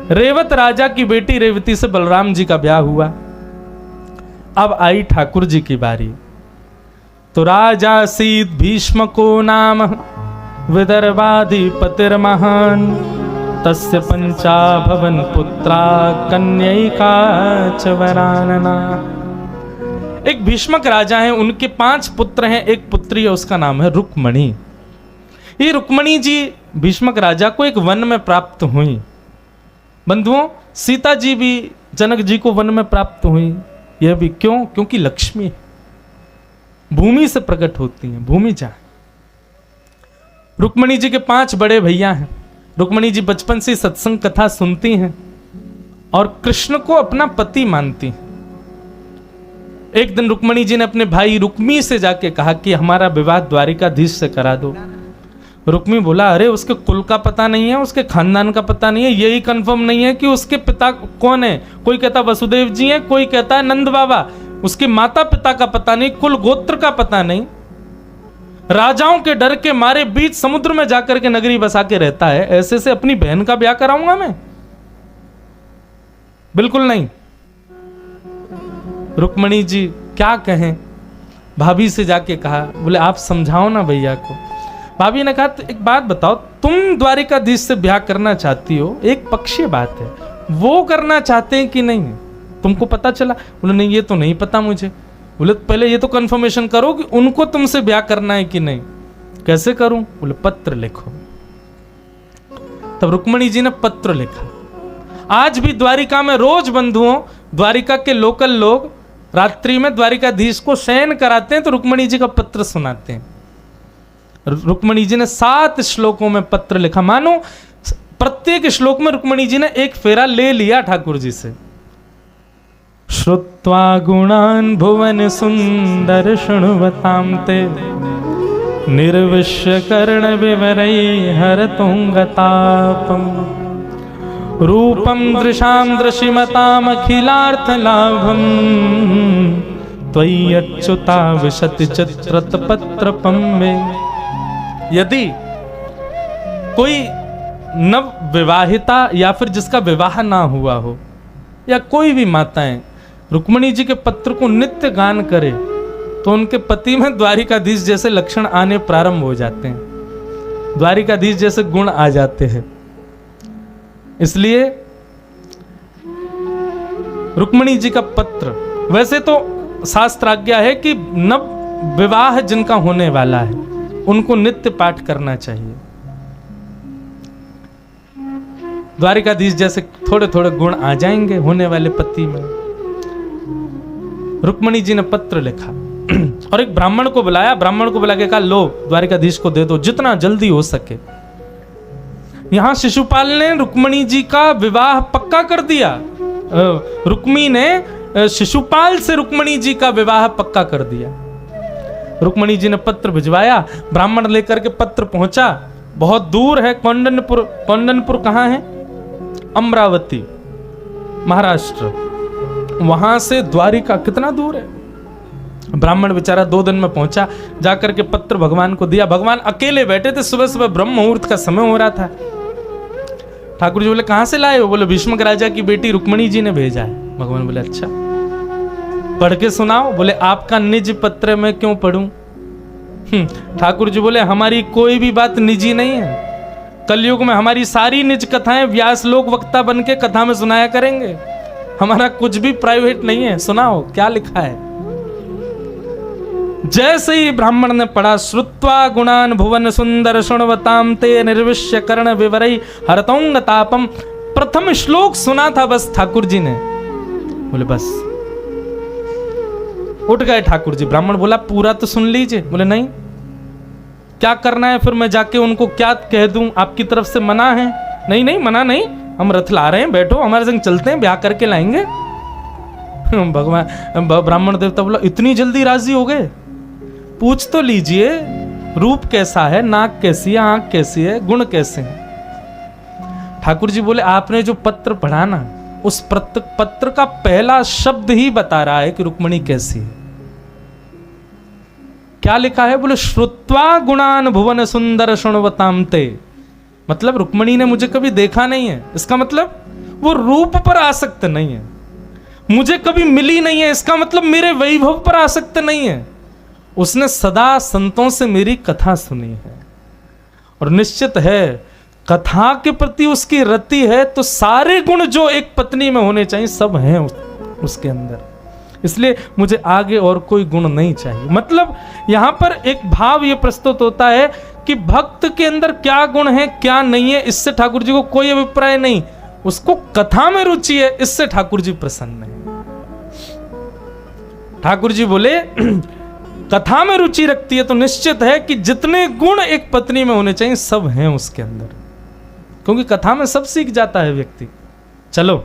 रेवत राजा की बेटी रेवती से बलराम जी का ब्याह हुआ। अब आई ठाकुर जी की बारी। तो राजा सीत भीष्म को नाम विदर्भाधिपतिर्महान तस्य पंचा भवन पुत्रा कन्यैका च वरानना। एक भीष्मक राजा हैं, उनके 5 पुत्र हैं, एक पुत्री है, उसका नाम है रुक्मणी। ये रुक्मणी जी भीष्मक राजा को एक वन में प्राप्त हुई। बंधुओं, सीता जी भी जनक जी को वन में प्राप्त हुई। यह भी क्यों? क्योंकि लक्ष्मी भूमि से प्रकट होती हैं, भूमि जहाँ। रुक्मणी जी के 5 बड़े भैया हैं। रुक्मणी जी बचपन से सत्संग कथा सुनती हैं और कृष्ण को अपना पति मानती हैं। एक दिन रुक्मणी जी ने अपने भाई रुक्मी से जाके कहा कि हमारा विवाह द्वारिकाधीश से करा दो। रुक्मी बोला, अरे उसके कुल का पता नहीं है, उसके खानदान का पता नहीं है, यही कंफर्म नहीं है कि उसके पिता कौन है। कोई कहता वसुदेव जी हैं, कोई कहता है नंद बाबा। उसके माता पिता का पता नहीं, कुल गोत्र का पता नहीं। राजाओं के डर के मारे बीच समुद्र में जाकर के नगरी बसा के रहता है। ऐसे से अपनी बहन का ब्याह कराऊंगा मैं? बिल्कुल नहीं। रुक्मणी जी क्या कहें, भाभी से जाके कहा, बोले आप समझाओ ना भैया को। भाभी ने कहा, तो एक बात बताओ, तुम द्वारिकाधीश से ब्याह करना चाहती हो, एक पक्षीय बात है, वो करना चाहते हैं कि नहीं, तुमको पता चला? बोले नहीं, ये तो नहीं पता मुझे। बोले पहले ये तो कंफर्मेशन करो कि उनको तुमसे ब्याह करना है कि नहीं। कैसे करूं? बोले पत्र लिखो। तब रुक्मणी जी ने पत्र लिखा। आज भी द्वारिका में रोज बंधुओं, द्वारिका के लोकल लोग रात्रि में द्वारिकाधीश को शयन कराते हैं तो रुक्मणी जी का पत्र सुनाते हैं। रुक्मणी जी ने 7 श्लोकों में पत्र लिखा। मानो प्रत्येक श्लोक में रुक्मणी जी ने एक फेरा ले लिया ठाकुर जी से। श्रुत्वा गुणान् भुवन सुंदर शृण्वतां ते निर्विश्य कर्ण विवरै हरतुंगतापम् रूपं दृशां दृशिमताम् अखिलार्थ लाभम् त्वय्यच्युता विशति चित्रतपत्रपं मे। यदि कोई नव विवाहिता या फिर जिसका विवाह ना हुआ हो या कोई भी माताएं रुक्मणी जी के पत्र को नित्य गान करे तो उनके पति में द्वारिकाधीश जैसे लक्षण आने प्रारंभ हो जाते हैं, द्वारिकाधीश जैसे गुण आ जाते हैं। इसलिए रुक्मणी जी का पत्र, वैसे तो शास्त्र आज्ञा है कि नव विवाह जिनका होने वाला है उनको नित्य पाठ करना चाहिए। द्वारिकाधीश जैसे थोड़े थोड़े गुण आ जाएंगे होने वाले पति में। रुक्मणी जी ने पत्र लिखा और एक ब्राह्मण को बुलाया। ब्राह्मण को बुला के कहा, लो द्वारिकाधीश को दे दो जितना जल्दी हो सके। यहां शिशुपाल ने रुक्मणी जी का विवाह पक्का कर दिया। रुक्मी ने शिशुपाल से रुक्मणी जी का विवाह पक्का कर दिया। रुक्मणी जी ने पत्र भिजवाया। ब्राह्मण लेकर के पत्र पहुंचा। बहुत दूर है कौंडनपुर। कौंडनपुर कहां है? अमरावती, महाराष्ट्र। वहां से द्वारिका कितना दूर है? ब्राह्मण बेचारा 2 दिन में पहुंचा। जाकर के पत्र भगवान को दिया। भगवान अकेले बैठे थे। सुबह सुबह ब्रह्म मुहूर्त का समय हो रहा था। ठाकुर जी बोले, कहां से लाए हो? बोले भीष्मक राजा की बेटी रुक्मणी जी ने भेजा है। भगवान बोले, अच्छा पढ़ के सुनाओ। बोले, आपका निज पत्र मैं क्यों पढ़ूं? ठाकुर जी बोले, हमारी कोई भी बात निजी नहीं है। कलयुग में हमारी सारी निज कथाएं व्यास लोक वक्ता बन के कथा में सुनाया करेंगे। हमारा कुछ भी प्राइवेट नहीं है। सुनाओ क्या लिखा है। जैसे ही ब्राह्मण ने पढ़ा, श्रुत्वा गुणान भुवन सुंदर शृण्वतां ते निर्विश्य कर्ण विवरै हरतौंग तापम। प्रथम श्लोक सुना था बस ठाकुर जी ने। बोले बस। उठ गए ठाकुर जी। ब्राह्मण बोला, पूरा तो सुन लीजिए। बोले नहीं। क्या करना है फिर? मैं जाके उनको क्या कह दूं? आपकी तरफ से मना है? नहीं नहीं, मना नहीं, हम रथ ला रहे हैं, बैठो हमारे संग चलते हैं, ब्याह करके लाएंगे। भगवान ब्राह्मण देवता बोला, इतनी जल्दी राजी हो गए? पूछ तो लीजिए, रूप कैसा है, नाक कैसी है, आंख कैसी है, गुण कैसे हैं। ठाकुर जी बोले, आपने जो पत्र पढ़ा ना, उस पत्र का पहला शब्द ही बता रहा है कि रुक्मणी कैसी है। क्या लिखा है? बोले, श्रुत्वा गुणान भुवन सुंदर शृण्वतां ते। मतलब रुक्मणी ने मुझे कभी देखा नहीं है। इसका मतलब वो रूप पर आसक्त नहीं है, मुझे कभी मिली नहीं है, इसका मतलब मेरे वैभव पर आसक्त नहीं है। उसने सदा संतों से मेरी कथा सुनी है और निश्चित है कथा के प्रति उसकी रति है, तो सारे गुण जो एक पत्नी में होने चाहिए सब हैं उसके अंदर, इसलिए मुझे आगे और कोई गुण नहीं चाहिए। मतलब यहां पर एक भाव ये प्रस्तुत होता है कि भक्त के अंदर क्या गुण है क्या नहीं है, इससे ठाकुर जी को कोई अभिप्राय नहीं, उसको कथा में रुचि है, इससे ठाकुर जी प्रसन्न है। ठाकुर जी बोले कथा में रुचि रखती है तो निश्चित है कि जितने गुण एक पत्नी में होने चाहिए सब हैं उसके अंदर, क्योंकि कथा में सब सीख जाता है व्यक्ति। चलो,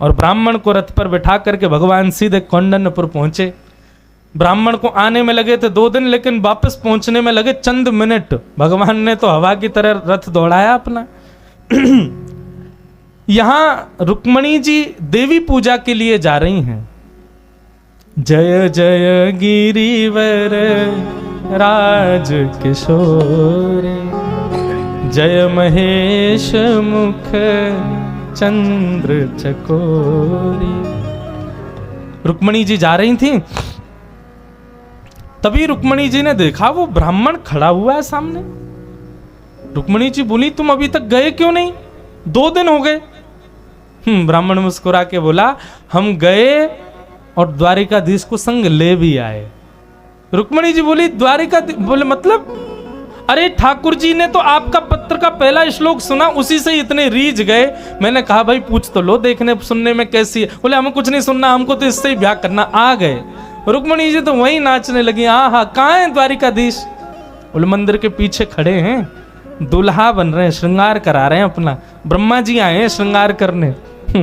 और ब्राह्मण को रथ पर बिठा करके भगवान सीधे कौंडन्यपुर पहुंचे। ब्राह्मण को आने में लगे थे 2 दिन, लेकिन वापस पहुंचने में लगे चंद मिनट। भगवान ने तो हवा की तरह रथ दौड़ाया अपना। यहां रुक्मणी जी देवी पूजा के लिए जा रही हैं। जय जय गिरिवर राज किशोर, जय महेश मुख चंद्र चकोरी। रुक्मणी जी जा रही थी, तभी रुक्मणी जी ने देखा वो ब्राह्मण खड़ा हुआ है सामने। रुक्मणी जी बोली, तुम अभी तक गए क्यों नहीं? 2 दिन हो गए। ब्राह्मण मुस्कुरा के बोला, हम गए और द्वारिकाधीश को संग ले भी आए। रुक्मणी जी बोली, द्वारिका बोले मतलब? अरे ठाकुर जी ने तो आपका पत्र का पहला श्लोक सुना, उसी से इतने रीझ गए। मैंने कहा भाई पूछ तो लो, देखने सुनने में कैसी है। बोले हमें कुछ नहीं सुनना, हमको तो इससे ही ब्याह करना। आ गए। रुक्मणी जी तो वहीं नाचने लगी। हाँ, कहाँ है द्वारिकाधीश? बोले मंदिर के पीछे खड़े हैं, दुल्हा बन रहे हैं, श्रृंगार करा रहे हैं अपना। ब्रह्मा जी आए हैं श्रृंगार करने।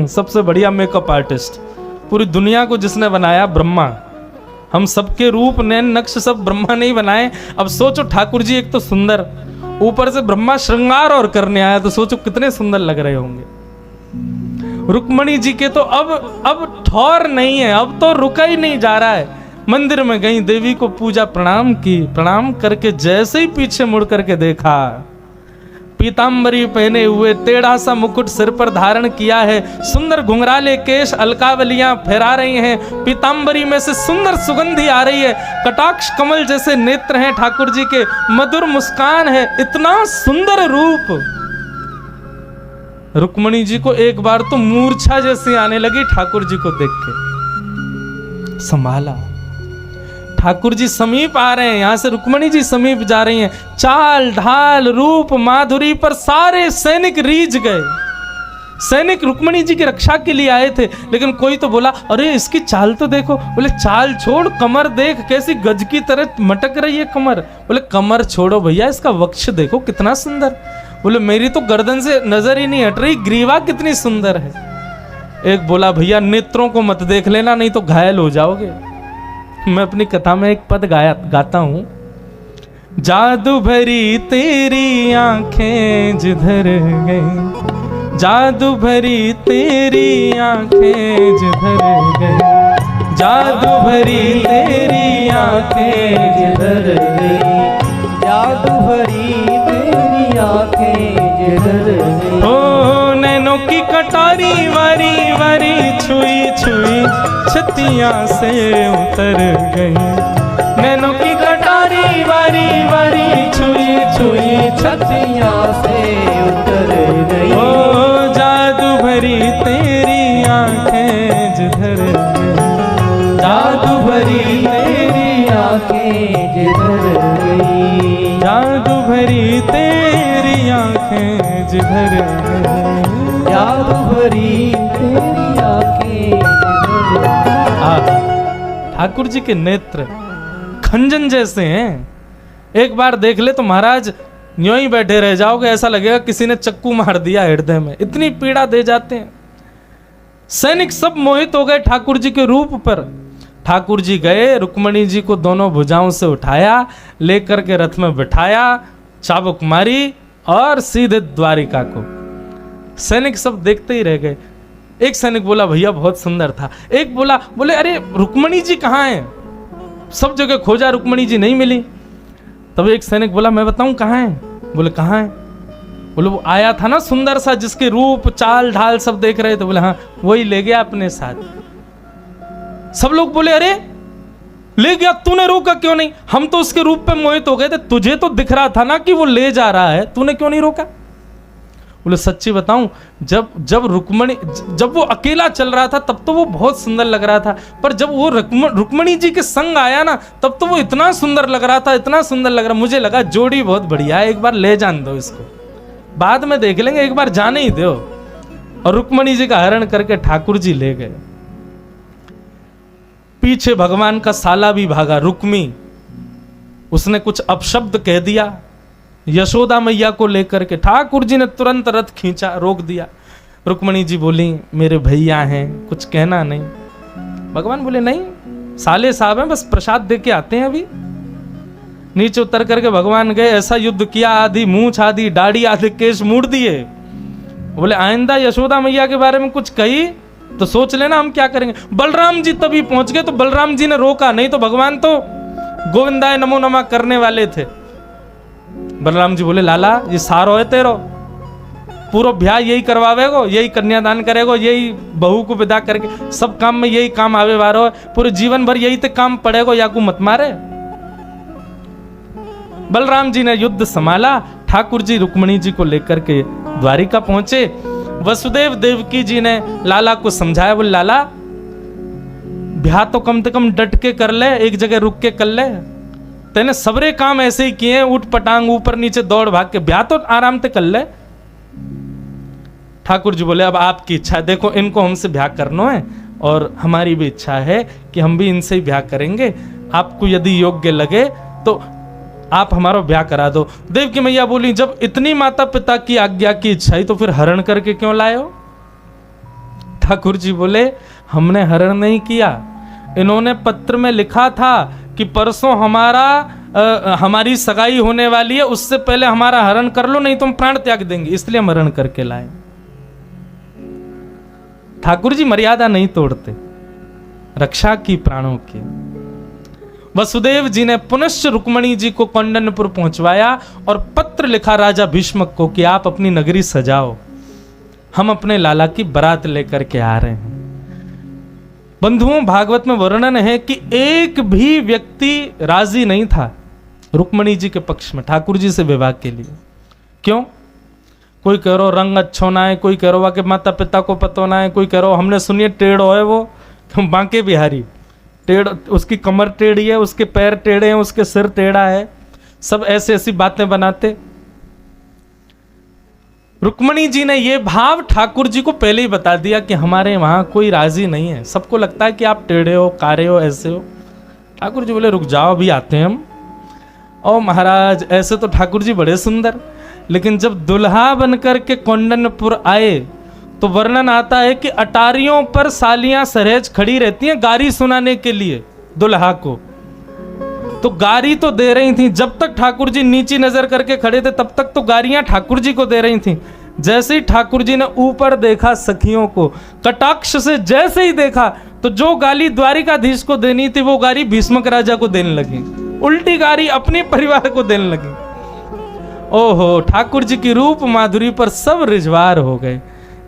सबसे बढ़िया मेकअप आर्टिस्ट पूरी दुनिया को जिसने बनाया ब्रह्मा। हम सबके रूप नैन नक्श सब ब्रह्मा ने ही बनाए। अब सोचो ठाकुर जी एक तो सुंदर, ऊपर से ब्रह्मा श्रृंगार और करने आया, तो सोचो कितने सुंदर लग रहे होंगे। रुक्मणी जी के तो अब ठौर नहीं है, अब तो रुका ही नहीं जा रहा है। मंदिर में गई, देवी को पूजा प्रणाम की, प्रणाम करके जैसे ही पीछे मुड़ करके देखा, पीतांबरी पहने हुए, टेढ़ा सा मुकुट सिर पर धारण किया है, सुंदर घुंघराले केश, अलकावलियां फहरा रही हैं, पीतांबरी में से सुंदर सुगंधी आ रही है, कटाक्ष कमल जैसे नेत्र हैं ठाकुर जी के, मधुर मुस्कान है, इतना सुंदर रूप। रुक्मणी जी को एक बार तो मूर्छा जैसी आने लगी ठाकुर जी को देख के। संभाला, ठाकुर जी समीप आ रहे हैं, यहां से रुक्मणी जी समीप जा रही हैं। चाल ढाल रूप माधुरी पर सारे सैनिक रीझ गए। सैनिक रुक्मणी जी की रक्षा के लिए आए थे, लेकिन कोई तो बोला, अरे इसकी चाल तो देखो। बोले चाल छोड़, कमर देख कैसी गज की तरह मटक रही है कमर। बोले कमर छोड़ो भैया, इसका वक्ष देखो कितना सुंदर। बोले मेरी तो गर्दन से नजर ही नहीं हट रही, ग्रीवा कितनी सुंदर है। एक बोला, भैया नेत्रों को मत देख लेना, नहीं तो घायल हो जाओगे। मैं अपनी कथा में एक पद गाता हूं। जादू भरी तेरी आंखें जिधर गई, जादू भरी तेरी आंखें जिधर गई, जादू भरी तेरी आंखें जिधर गई, जादू भरी तेरी आंखें जिधर गई। ओ नैनों की कटारी वारी वारी छुई छुई छतियां से उतर गई, नैनों की कटारी वारी वारी छुई छुई छतियां से उतर गई। ओ जादू भरी तेरी आंखें जिधर गई, जादू भरी तेरी आंखें जिधर गई, जादू भरी तेरी आंखें जिधर गई, जादू भरी तेरी आंखें। ठाकुर जी के नेत्र खंजन जैसे हैं, एक बार देख ले तो महाराज यूं ही बैठे रह जाओगे, ऐसा लगेगा किसी ने चक्कू मार दिया हृदय में, इतनी पीड़ा दे जाते हैं। सैनिक सब मोहित हो गए ठाकुर जी के रूप पर। ठाकुर जी गए, रुक्मणी जी को दोनों भुजाओं से उठाया, लेकर के रथ में बिठाया, चाबुक मारी और सीधे द्वारिका को। सैनिक सब देखते ही रह गए। एक सैनिक बोला, भैया बहुत सुंदर था। एक बोले अरे रुक्मणी जी कहाँ हैं? सब जगह खोजा, रुक्मणी जी नहीं मिली। तब एक सैनिक बोला, मैं बताऊं कहाँ है? बोले कहाँ है? बोले वो आया था ना सुंदर सा, जिसके रूप चाल ढाल सब देख रहे थे। बोले हाँ, वही ले गया अपने साथ। सब लोग बोले अरे ले गया, तूने रोका क्यों नहीं? हम तो उसके रूप पे मोहित हो गए थे, तुझे तो दिख रहा था ना कि वो ले जा रहा है, तूने क्यों नहीं रोका? बोले सच्ची बताऊं, जब वो अकेला चल रहा था तब तो वो बहुत सुंदर लग रहा था, पर जब वो रुक्मणी जी के संग आया ना तब तो वो इतना सुंदर लग रहा था, इतना सुंदर लग रहा, मुझे लगा जोड़ी बहुत बढ़िया है, एक बार ले जान दो इसको, बाद में देख लेंगे, एक बार जाने ही दो। और रुक्मणी जी का हरण करके ठाकुर जी ले गए। पीछे भगवान का साला भी भागा, रुक्मी, उसने कुछ अपशब्द कह दिया यशोदा मैया को लेकर के। ठाकुर जी ने तुरंत रथ खींचा, रोक दिया। रुक्मणी जी बोली मेरे भैया हैं, कुछ कहना नहीं। भगवान बोले नहीं, साले साहब हैं, बस प्रसाद दे के आते हैं अभी। नीचे उतर करके भगवान गए, ऐसा युद्ध किया, आधी मूंछ आधी दाढ़ी आधे केश मूड़ दिए। बोले आइंदा यशोदा मैया के बारे में कुछ कही तो सोच लेना हम क्या करेंगे। बलराम जी तभी पहुंच गए तो बलराम जी ने रोका, नहीं तो भगवान तो गोविंदाय नमो नमः करने वाले थे। बलराम जी बोले लाला ये सारो है तेरो, पूरा ब्याह यही करवावेगो, यही कन्यादान करेगो, यही बहू को विदा करके सब काम में यही काम आवे वारो है, पूरे जीवन भर यही ते काम पड़ेगो, या को मत मारे। बलराम जी ने युद्ध संभाला। ठाकुर जी रुक्मणी जी को लेकर के द्वारिका पहुंचे। वसुदेव देवकी जी ने लाला को समझाया, बोले लाला ब्याह तो कम से कम डट के कर ले, एक जगह रुक के कर ले, तेने सबरे काम ऐसे ही किए, उठ पटांग ऊपर नीचे दौड़ भाग के, ब्याह तो आराम से कर ले। ठाकुर जी बोले अब आपकी इच्छा है, देखो इनको हमसे ब्याह करना है और हमारी भी इच्छा है कि हम भी इनसे ही ब्याह करेंगे, आपको यदि योग्य लगे तो आप हमारा ब्याह करा दो। देव की मैया बोली जब इतनी माता पिता की आज्ञा की इच्छा ही तो फिर हरण करके क्यों लाए हो? ठाकुर जी बोले हमने हरण नहीं किया, इन्होंने पत्र में लिखा था कि परसों हमारी सगाई होने वाली है, उससे पहले हमारा हरण कर लो, नहीं तो हम प्राण त्याग देंगे, इसलिए हम हरण करके लाए। ठाकुर जी मर्यादा नहीं तोड़ते, रक्षा की प्राणों की। वसुदेव जी ने पुनश्च रुक्मणी जी को कौंडन्यपुर पहुंचवाया और पत्र लिखा राजा भीष्मक को कि आप अपनी नगरी सजाओ, हम अपने लाला की बारात लेकर के आ रहे हैं। बंधुओं भागवत में वर्णन है कि एक भी व्यक्ति राजी नहीं था रुक्मणी जी के पक्ष में ठाकुर जी से विवाह के लिए। क्यों? कोई कह रहा रंग अच्छो ना है, कोई कह रहा कि माता पिता को पतो ना है, कोई कह रहा हमने सुनिए टेढ़ो है वो बांके बिहारी, टेढ़ उसकी कमर टेढ़ी है, उसके पैर टेढ़े हैं, उसके सिर टेढ़ा है, सब ऐसी ऐसी बातें बनाते। रुक्मणी जी ने ये भाव ठाकुर जी को पहले ही बता दिया कि हमारे वहां कोई राजी नहीं है, सबको लगता है कि आप टेढ़े हो, कारे हो, ऐसे हो। ठाकुर जी बोले रुक जाओ अभी आते हैं हम। ओ महाराज ऐसे तो ठाकुर जी बड़े सुंदर, लेकिन जब दुल्हा बनकर के कौंडन्यपुर आए तो वर्णन आता है कि अटारियों पर सालियां सरहेज खड़ी रहती हैं गारी सुनाने के लिए दुल्हा को, तो गारी तो दे रही थी। जब तक ठाकुर जी नीची नजर करके खड़े थे तब तक तो गारियां ठाकुर जी को दे रही थी। जैसे ही ठाकुर जी ने ऊपर देखा सखियों को, कटाक्ष से जैसे ही देखा तो जो गाली द्वारिकाधीश को देनी थी वो गाली भीष्मक राजा को देने लगी, उल्टी गाली अपने परिवार को देने लगी। ओहो, ठाकुर जी की रूप माधुरी पर सब रिजवार हो गए,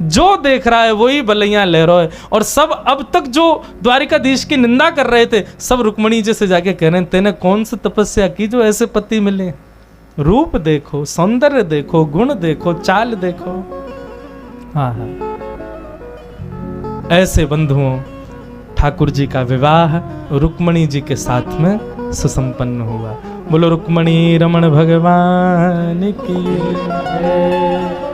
जो देख रहा है वही बलैया ले रहा है। और सब अब तक जो द्वारिकाधीश की निंदा कर रहे थे सब रुक्मणी जी से जाके कह रहे हैं तेने कौन सी तपस्या की जो ऐसे पति मिले, रूप देखो, सौंदर्य देखो, गुण देखो, चाल देखो। हाँ हाँ, ऐसे बंधुओं ठाकुर जी का विवाह रुक्मणी जी के साथ में सुसंपन्न हुआ। बोलो रुक्मणी रमण भगवान की जय।